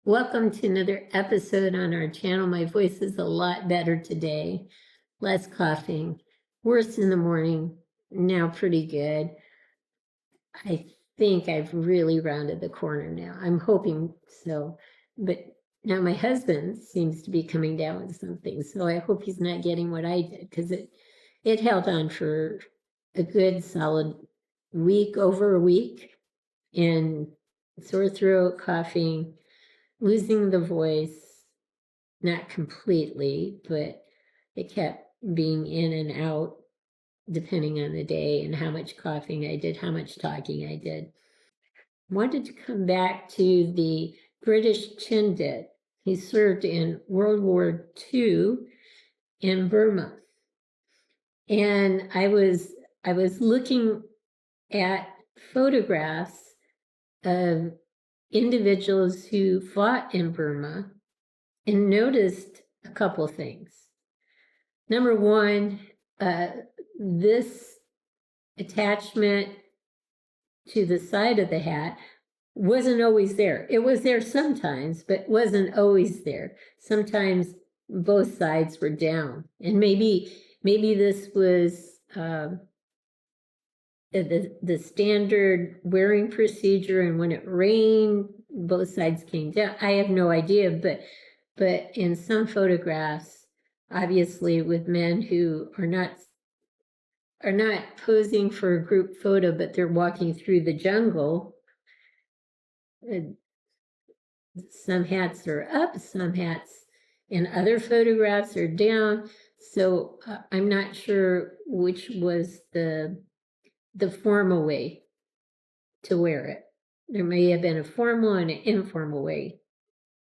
Welcome to another episode on our channel. My voice is a lot better today. Less coughing. Worse in the morning. Now pretty good. I think I've really rounded the corner now. I'm hoping so. But now my husband seems to be coming down with something. So I hope he's not getting what I did, because it held on for a good solid week, over a week. And sore throat, coughing, losing the voice, not completely, but it kept being in and out depending on the day and how much coughing I did, how much talking I did. Wanted to come back to the British Chindit. He served in World War II in Burma. And I was looking at photographs of individuals who fought in Burma and noticed a couple things. Number one, this attachment to the side of the hat wasn't always there. It was there sometimes, but wasn't always there. Sometimes both sides were down, and maybe this was the standard wearing procedure, and when it rained, both sides came down. I have no idea, but in some photographs, obviously with men who are not posing for a group photo, but they're walking through the jungle, some hats are up, some hats in other photographs are down. So I'm not sure which was the formal way to wear it. There may have been a formal and an informal way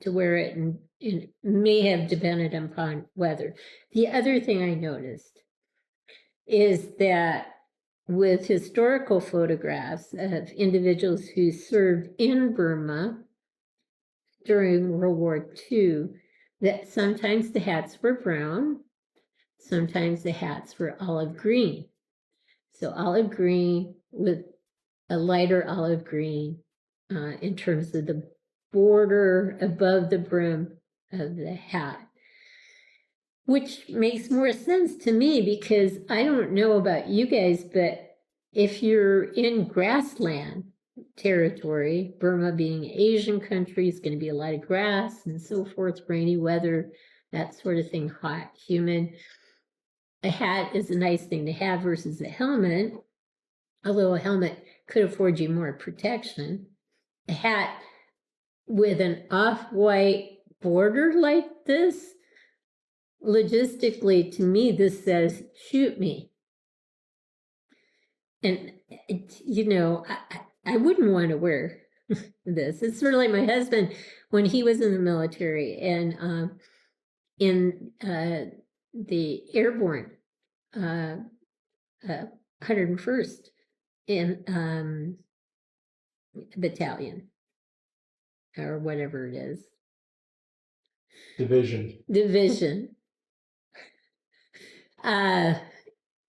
to wear it, and it may have depended upon weather. The other thing I noticed is that with historical photographs of individuals who served in Burma during World War II, that sometimes the hats were brown, sometimes the hats were olive green. So olive green with a lighter olive green in terms of the border above the brim of the hat, which makes more sense to me, because I don't know about you guys, but if you're in grassland territory, Burma being an Asian country, it's going to be a lot of grass and so forth, rainy weather, that sort of thing, hot, humid. A hat is a nice thing to have versus a helmet, although a helmet could afford you more protection. A hat with an off-white border like this, logistically, to me, this says, shoot me. And, I wouldn't want to wear this. It's sort of like my husband when he was in the military and in the airborne 101st in battalion, or whatever it is. Division.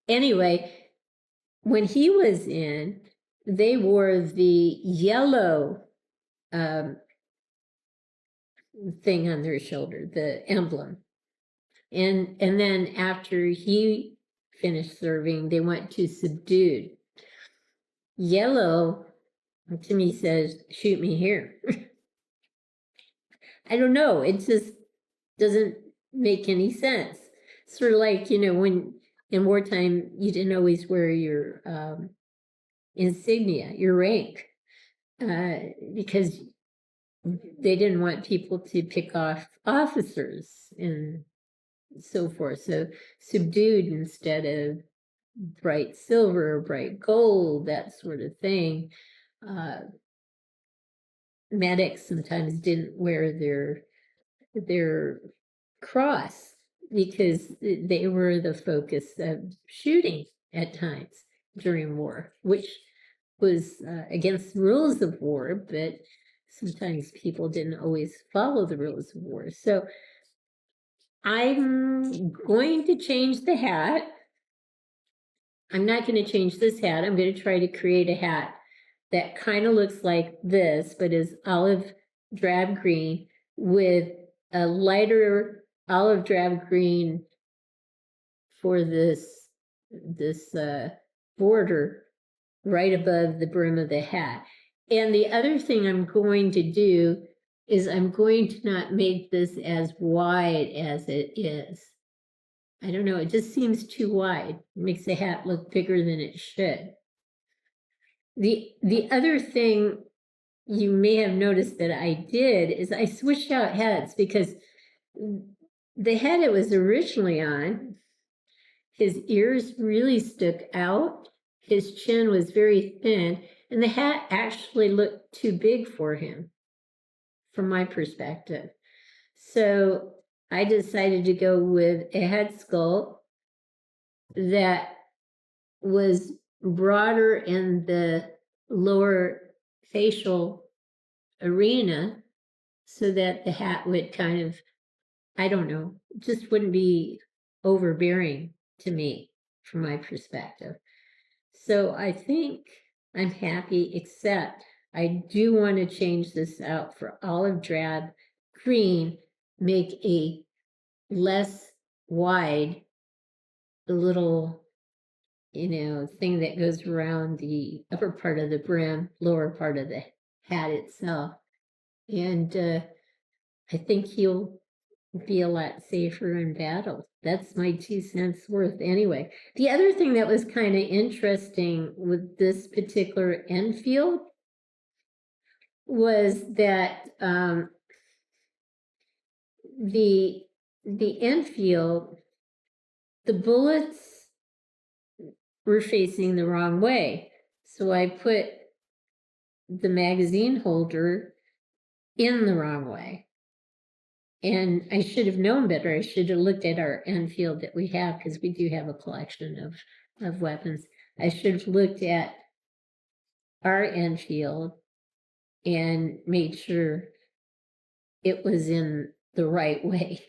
Anyway, when he was in, they wore the yellow thing on their shoulder, the emblem. And then after he finished serving, they went to subdued. Yellow, to me, says, shoot me here. I don't know. It just doesn't make any sense. Sort of like, when in wartime, you didn't always wear your insignia, your rank, because they didn't want people to pick off officers and so forth. So subdued instead of bright silver, bright gold, that sort of thing. Medics sometimes didn't wear their cross because they were the focus of shooting at times during war, which was against the rules of war, but sometimes people didn't always follow the rules of war. So I'm going to change the hat. I'm not going to change this hat. I'm going to try to create a hat that kind of looks like this, but is olive drab green with a lighter olive drab green for this border right above the brim of the hat. And the other thing I'm going to do is I'm going to not make this as wide as it is. I don't know, it just seems too wide. It makes the hat look bigger than it should. The other thing you may have noticed that I did is I switched out heads, because the head it was originally on, his ears really stuck out, his chin was very thin, and the hat actually looked too big for him, from my perspective. So I decided to go with a head sculpt that was broader in the lower facial arena, so that the hat would kind of, I don't know, just wouldn't be overbearing to me from my perspective. So I think I'm happy, except I do want to change this out for olive drab green, make a less wide little, thing that goes around the upper part of the brim, lower part of the hat itself. And I think he'll be a lot safer in battle. That's my 2 cents worth anyway. The other thing that was kind of interesting with this particular Enfield was that the Enfield, the bullets were facing the wrong way. So I put the magazine holder in the wrong way. And I should have known better. I should have looked at our Enfield that we have, because we do have a collection of weapons. I should have looked at our Enfield and made sure it was in the right way.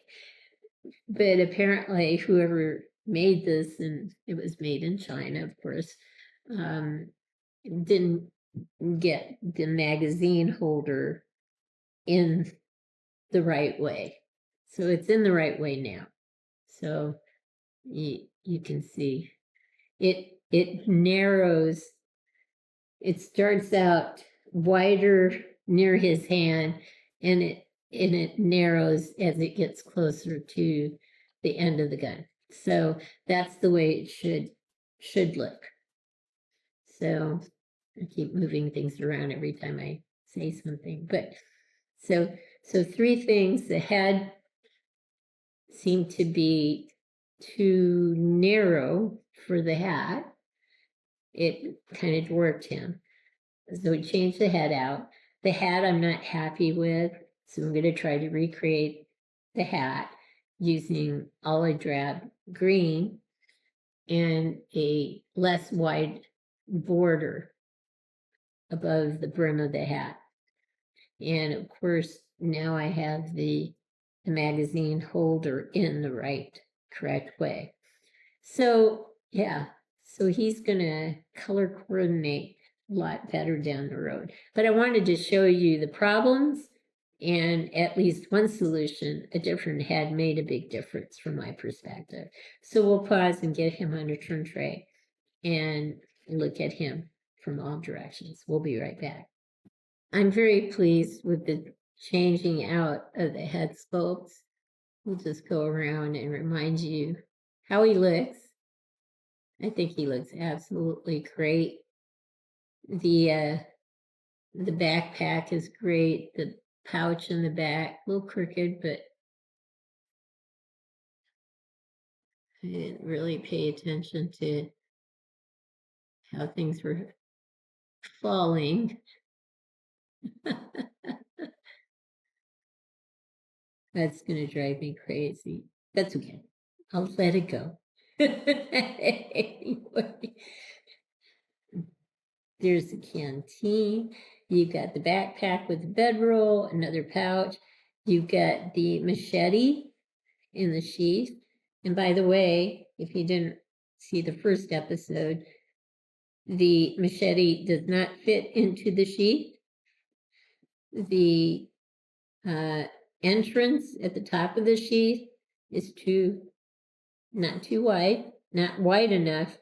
But apparently whoever made this, and it was made in China, of course, didn't get the magazine holder in the right way. So it's in the right way now. So you can see it narrows. It starts out wider near his hand, and it narrows as it gets closer to the end of the gun. So that's the way it should look. So I keep moving things around every time I say something. But so 3 things. The head seemed to be too narrow for the hat. It kind of dwarfed him. So we changed the head out. The hat I'm not happy with, so I'm going to try to recreate the hat using olive drab green and a less wide border above the brim of the hat. And of course, now I have the magazine holder in the correct way. So yeah, so he's gonna color coordinate a lot better down the road. But I wanted to show you the problems, and at least one solution, a different head, made a big difference from my perspective. So we'll pause and get him on a turn tray and look at him from all directions. We'll be right back. I'm very pleased with the changing out of the head sculpts. We'll just go around and remind you how he looks. I think he looks absolutely great. The backpack is great. The pouch in the back, a little crooked, but I didn't really pay attention to how things were falling. That's going to drive me crazy. That's okay. I'll let it go. Anyway, there's the canteen. You've got the backpack with the bedroll, another pouch. You've got the machete in the sheath. And by the way, if you didn't see the first episode, the machete does not fit into the sheath. And entrance at the top of the sheath is not too wide, not wide enough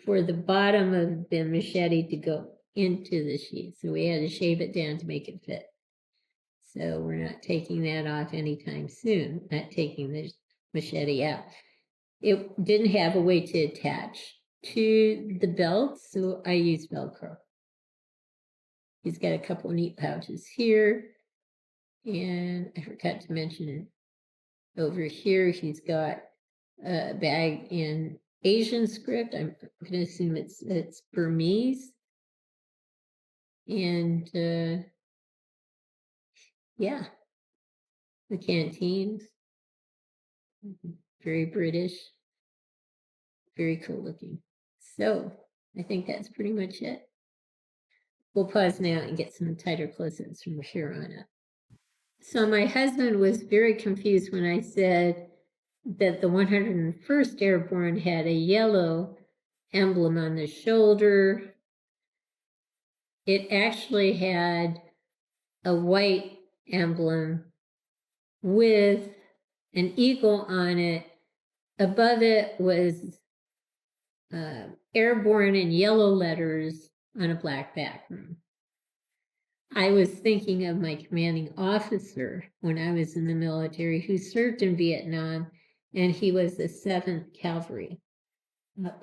for the bottom of the machete to go into the sheath. So we had to shave it down to make it fit. So we're not taking that off anytime soon, not taking the machete out. It didn't have a way to attach to the belt, so I used Velcro. He's got a couple of neat pouches here. And I forgot to mention it. Over here, he's got a bag in Asian script. I'm going to assume it's Burmese. And yeah, the canteens, very British, very cool looking. So I think that's pretty much it. We'll pause now and get some tighter close-ups from here on up. So my husband was very confused when I said that the 101st Airborne had a yellow emblem on the shoulder. It actually had a white emblem with an eagle on it. Above it was Airborne in yellow letters on a black background. I was thinking of my commanding officer when I was in the military who served in Vietnam, and he was the 7th Cavalry,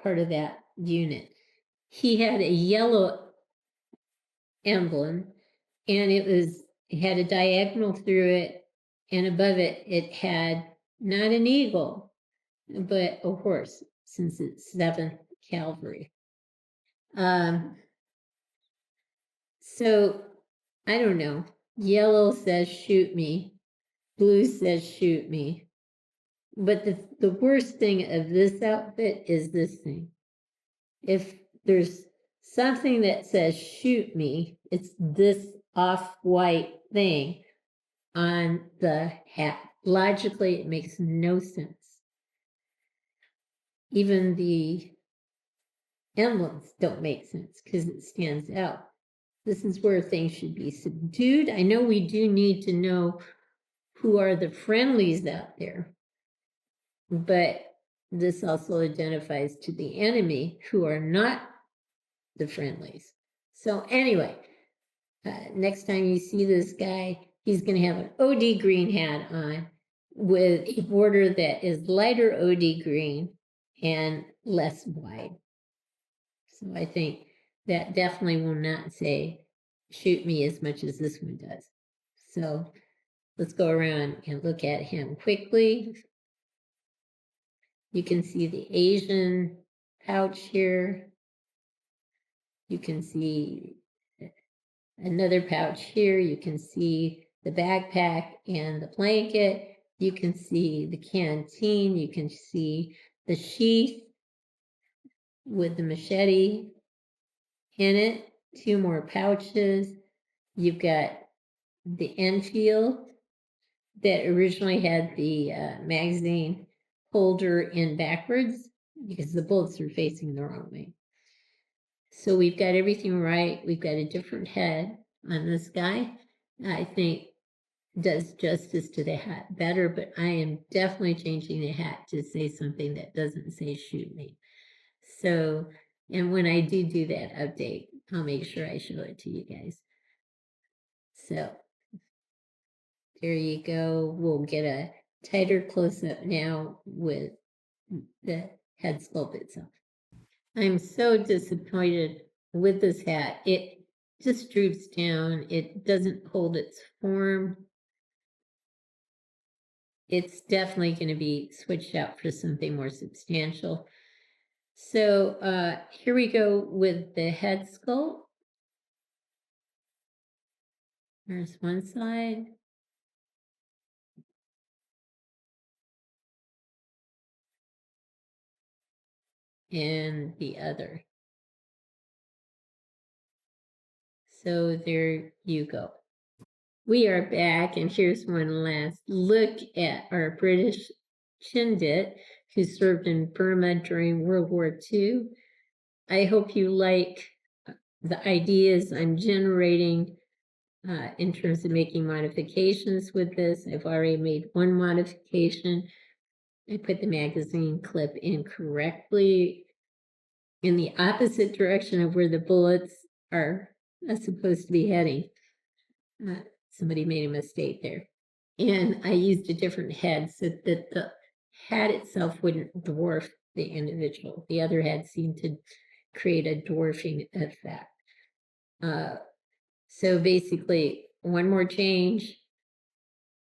part of that unit. He had a yellow emblem, and it had a diagonal through it, and above it, it had not an eagle, but a horse, since it's 7th Cavalry. So I don't know. Yellow says shoot me. Blue says shoot me. But the worst thing of this outfit is this thing. If there's something that says shoot me, it's this off-white thing on the hat. Logically, it makes no sense. Even the emblems don't make sense because it stands out. This is where things should be subdued. I know we do need to know who are the friendlies out there, but this also identifies to the enemy who are not the friendlies. So anyway, next time you see this guy, he's going to have an OD green hat on with a border that is lighter OD green and less wide. So I think that definitely will not say shoot me as much as this one does. So let's go around and look at him quickly. You can see the Asian pouch here. You can see another pouch here. You can see the backpack and the blanket. You can see the canteen. You can see the sheath with the machete in it. 2 more pouches. You've got the Enfield that originally had the magazine holder in backwards because the bullets are facing the wrong way. So we've got everything right. We've got a different head on this guy. I think does justice to the hat better, but I am definitely changing the hat to say something that doesn't say shoot me. So, and when I do that update, I'll make sure I show it to you guys. So there you go. We'll get a tighter close-up now with the head sculpt itself. I'm so disappointed with this hat. It just droops down. It doesn't hold its form. It's definitely going to be switched out for something more substantial. So here we go with the head sculpt. There's one side. And the other. So there you go. We are back, and here's one last look at our British Chindit who served in Burma during World War II. I hope you like the ideas I'm generating in terms of making modifications with this. I've already made one modification. I put the magazine clip in correctly in the opposite direction of where the bullets are supposed to be heading. Somebody made a mistake there. And I used a different head so that the head itself wouldn't dwarf the individual. The other head seemed to create a dwarfing effect. So basically, one more change,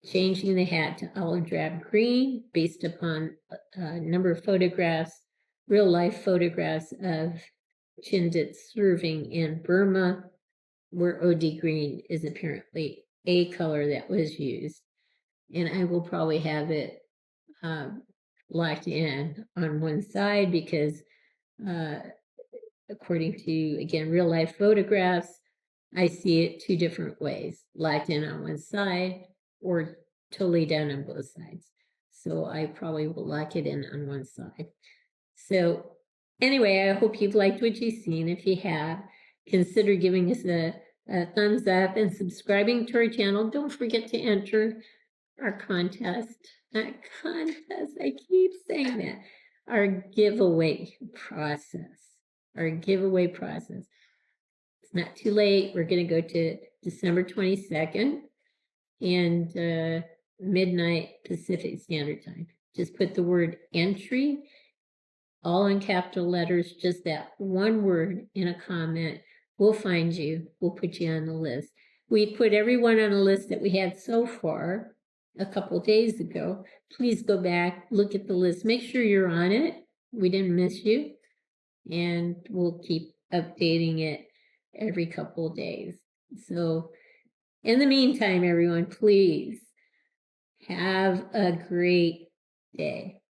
changing the hat to olive drab green based upon a number of photographs, real life photographs of Chindit serving in Burma, where OD green is apparently a color that was used. And I will probably have it locked in on one side because according to, again, real life photographs, I see it two different ways, locked in on one side or totally down on both sides. So I probably will lock it in on one side. So anyway, I hope you've liked what you've seen. If you have, consider giving us a thumbs up and subscribing to our channel. Don't forget to enter our contest. Not contest, I keep saying that. Our giveaway process. Our giveaway process. It's not too late. We're going to go to December 22nd and midnight Pacific Standard Time. Just put the word entry, all in capital letters, just that one word in a comment. We'll find you. We'll put you on the list. We put everyone on a list that we had so far a couple days ago. Please go back, look at the list, make sure you're on it. We didn't miss you. And we'll keep updating it every couple of days. So in the meantime, everyone, please have a great day.